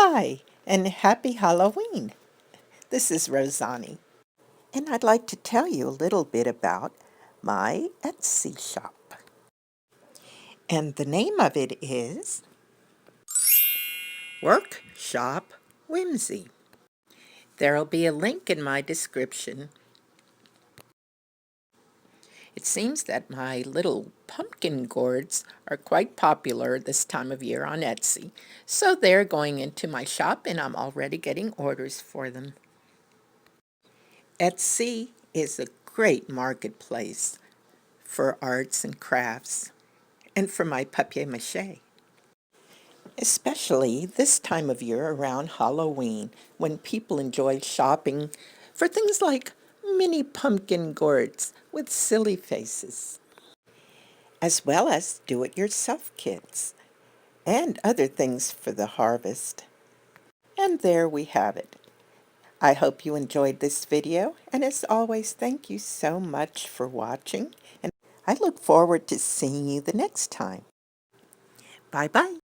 Hi, and happy Halloween. This is Rozani, and I'd like to tell you a little bit about my Etsy shop. And the name of it is Workshoppe Whimsy. There'll be a link in my description. It seems that my little pumpkin gourds are quite popular this time of year on Etsy, so they're going into my shop and I'm already getting orders for them. Etsy is a great marketplace for arts and crafts and for my papier mâché, especially this time of year around Halloween when people enjoy shopping for things like mini pumpkin gourds with silly faces, as well as do-it-yourself kits and other things for the harvest. And there we have it. I hope you enjoyed this video, and as always, thank you so much for watching, and I look forward to seeing you the next time. Bye-bye.